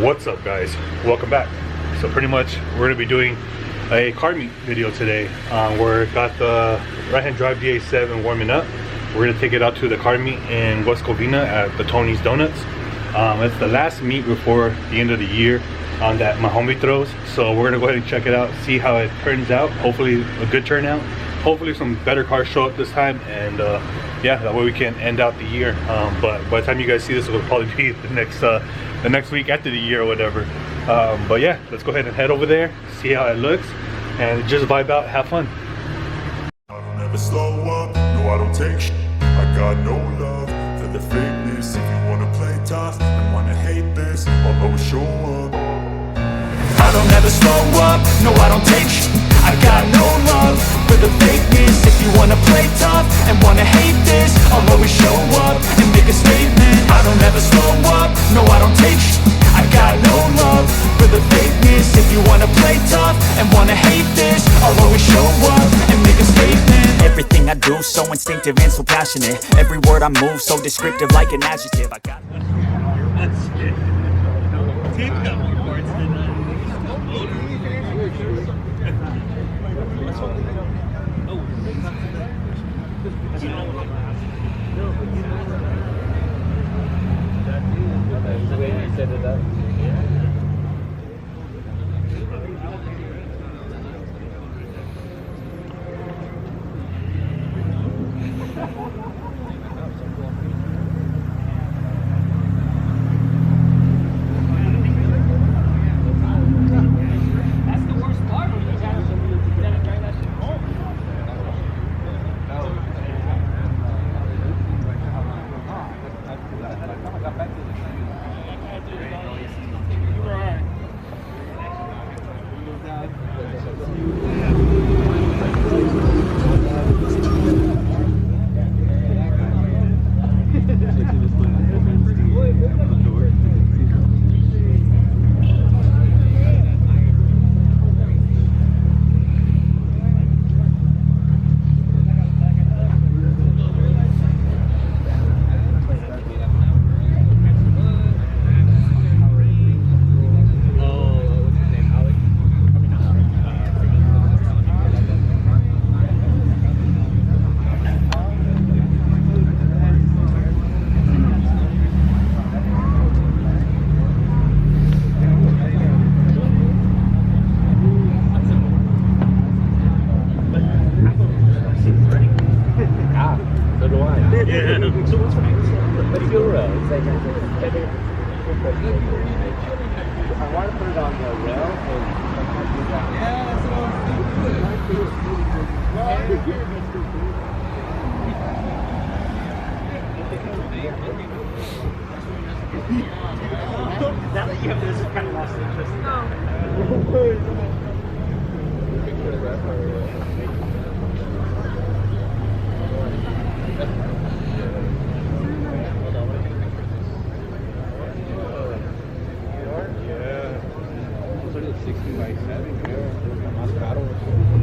What's up, guys? Welcome back. So pretty much we're gonna be doing a car meet video today. We're got the right-hand drive DA7 warming up. We're gonna take it out to the car meet in West Covina at the Tony's Donuts. It's the last meet before the end of the year that my homie throws. So we're gonna go ahead and check it out, see how it turns out. Hopefully a good turnout. Hopefully some better cars show up this time, and yeah, that way we can end out the year. But by the time you guys see this, it will probably be the next week after the year or whatever. But yeah, let's go ahead and head over there, see how it looks, and just vibe out, have fun. I don't ever slow up, no I don't take sh**. I got no love for the fakeness. If you wanna play tough and wanna hate this, I'll always show up. I don't ever slow up, no I don't take sh**. I got no love for the fakeness. If you wanna play tough and wanna hate this, I'll always show up and make a statement. I don't ever slow up, no I don't take sh**. I got no love for the fakeness. If you wanna play tough and wanna hate this, I'll always show up and make a statement. Everything I do so instinctive and so passionate. Every word I move so descriptive like an adjective. I got Now that you have this, kind of lost interest.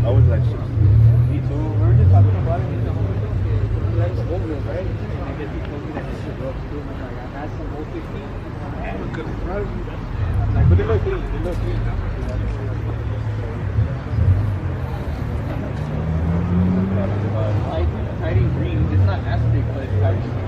I was like, me too. We were just talking about it. That's whole wheel, right? I guess he told me that this shit works too. I'm like, I had some old 16. I'm like, but they look clean. They look clean. Like, hiding green. It's not as big, but it's hiding green.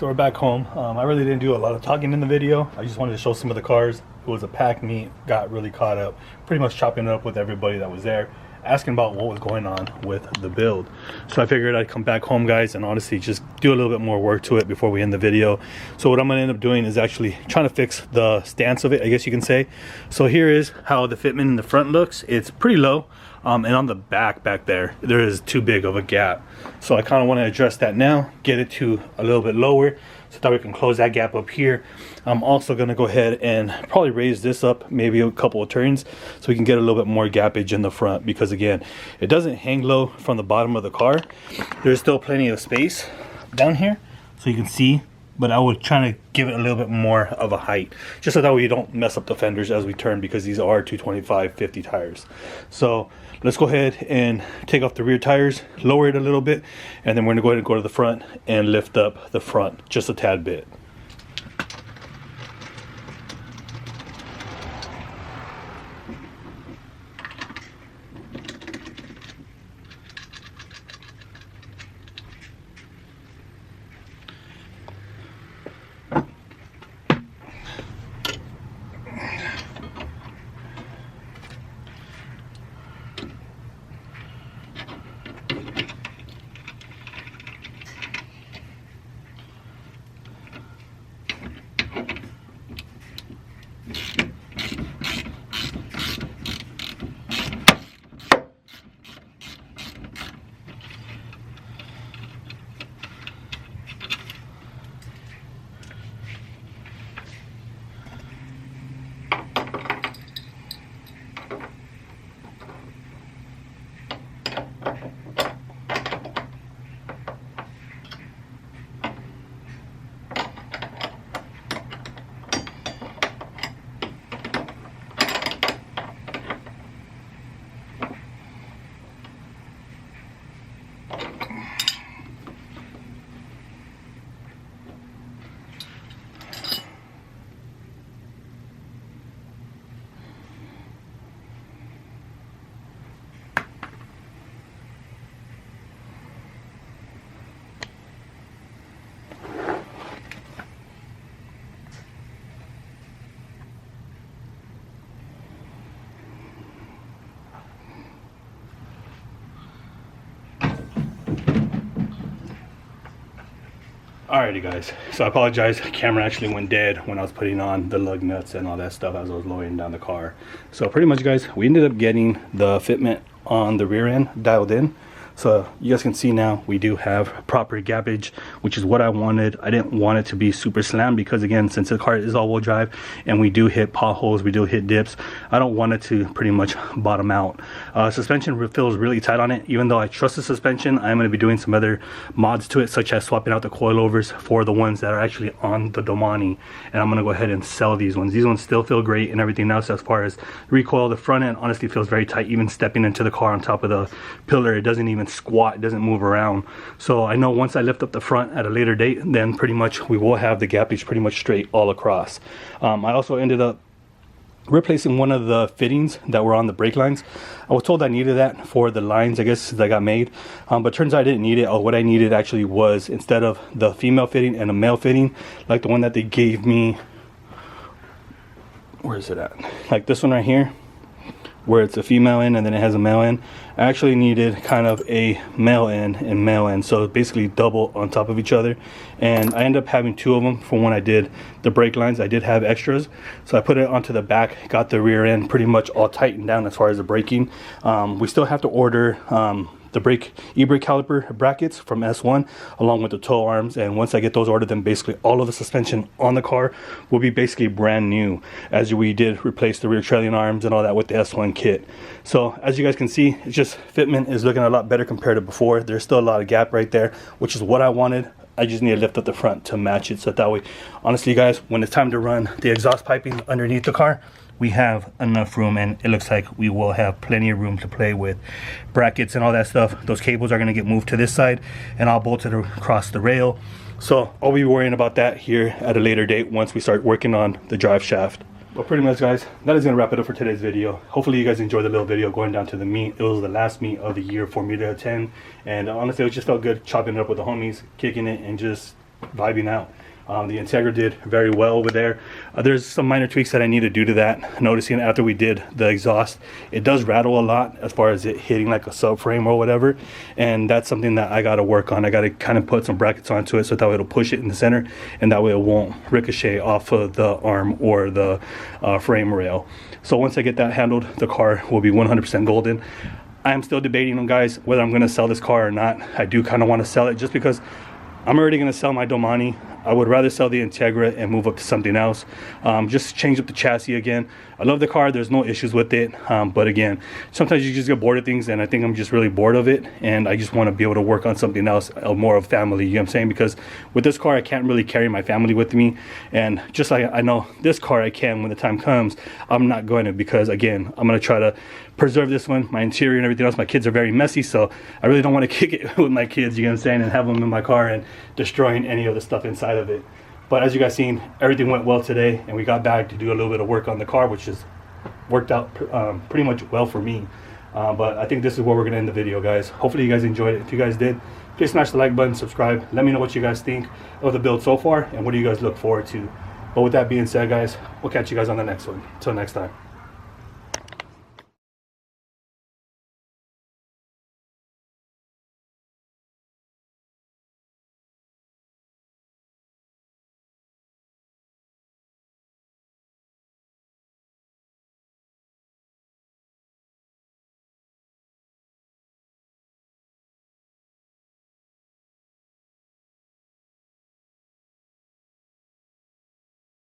So we're back home. I really didn't do a lot of talking in the video. I just wanted to show some of the cars. It was a packed meet, got really caught up, pretty much chopping it up with everybody that was there, asking about what was going on with the build. So I figured I'd come back home, guys, and honestly just do a little bit more work to it before we end the video. So what I'm gonna end up doing is actually trying to fix the stance of it, I guess you can say. So here is how the fitment in the front looks. It's pretty low, and on the back there is too big of a gap. So I kind of want to address that now, get it to a little bit lower so that we can close that gap up here. I'm also going to go ahead and probably raise this up maybe a couple of turns so we can get a little bit more gappage in the front, because again, it doesn't hang low from the bottom of the car. There's still plenty of space down here so you can see, but I would try to give it a little bit more of a height just so that way you don't mess up the fenders as we turn, because these are 225/50 tires. So let's go ahead and take off the rear tires, lower it a little bit, and then we're gonna go ahead and go to the front and lift up the front just a tad bit. Alrighty guys, so I apologize, the camera actually went dead when I was putting on the lug nuts and all that stuff as I was lowering down the car. So pretty much guys, we ended up getting the fitment on the rear end dialed in. So you guys can see now we do have proper gappage, which is what I wanted. I didn't want it to be super slammed because again, since the car is all-wheel drive and we do hit potholes, we do hit dips, I don't want it to pretty much bottom out. Suspension feels really tight on it. Even though I trust the suspension, I'm going to be doing some other mods to it, such as swapping out the coilovers for the ones that are actually on the Domani, and I'm going to go ahead and sell these ones. These ones still feel great and everything else. As far as recoil, the front end honestly feels very tight. Even stepping into the car on top of the pillar, it doesn't even squat, it doesn't move around. So I know once I lift up the front at a later date, then pretty much we will have the gappage pretty much straight all across. I also ended up replacing one of the fittings that were on the brake lines. I was told I needed that for the lines, I guess, that got made, but turns out I didn't need it. What I needed actually was, instead of the female fitting and a male fitting, like the one that they gave me, where is it at, like this one right here, where it's a female end and then it has a male end. I actually needed kind of a male end and male end, so basically double on top of each other. And I ended up having two of them from when I did the brake lines. I did have extras, so I put it onto the back, got the rear end pretty much all tightened down as far as the braking. We still have to order the e-brake caliper brackets from S1 along with the tow arms, and once I get those ordered, then basically all of the suspension on the car will be basically brand new, as we did replace the rear trailing arms and all that with the S1 kit. So as you guys can see, it's just fitment is looking a lot better compared to before. There's still a lot of gap right there, which is what I wanted. I just need to lift up the front to match it, so that way, honestly guys, when it's time to run the exhaust piping underneath the car, we have enough room, and it looks like we will have plenty of room to play with brackets and all that stuff. Those cables are going to get moved to this side and I'll bolt it across the rail. So I'll be worrying about that here at a later date once we start working on the drive shaft. But pretty much guys, that is going to wrap it up for today's video. Hopefully you guys enjoyed the little video going down to the meet. It was the last meet of the year for me to attend, and honestly it just felt good chopping it up with the homies, kicking it and just vibing out. The Integra did very well over there. There's some minor tweaks that I need to do to that. Noticing after we did the exhaust, it does rattle a lot as far as it hitting like a subframe or whatever, and that's something that I got to work on. I got to kind of put some brackets onto it so that way it'll push it in the center, and that way it won't ricochet off of the arm or the frame rail. So once I get that handled, the car will be 100% golden. I am still debating on, guys, whether I'm going to sell this car or not. I do kind of want to sell it just because I'm already going to sell my Domani. I would rather sell the Integra and move up to something else. Just change up the chassis again. I love the car. There's no issues with it. But again, sometimes you just get bored of things, and I think I'm just really bored of it. And I just want to be able to work on something else, more of family, you know what I'm saying? Because with this car, I can't really carry my family with me. And just like I know this car I can when the time comes, I'm not going to, because again, I'm going to try to preserve this one, my interior and everything else. My kids are very messy, so I really don't want to kick it with my kids, you know what I'm saying, and have them in my car and destroying any of the stuff inside of it. But as you guys seen, everything went well today, and we got back to do a little bit of work on the car, which has worked out pretty much well for me. But I think this is where we're gonna end the video, guys. Hopefully you guys enjoyed it. If you guys did, please smash the like button, subscribe. Let me know what you guys think of the build so far, and what do you guys look forward to. But with that being said, guys, we'll catch you guys on the next one. Until next time.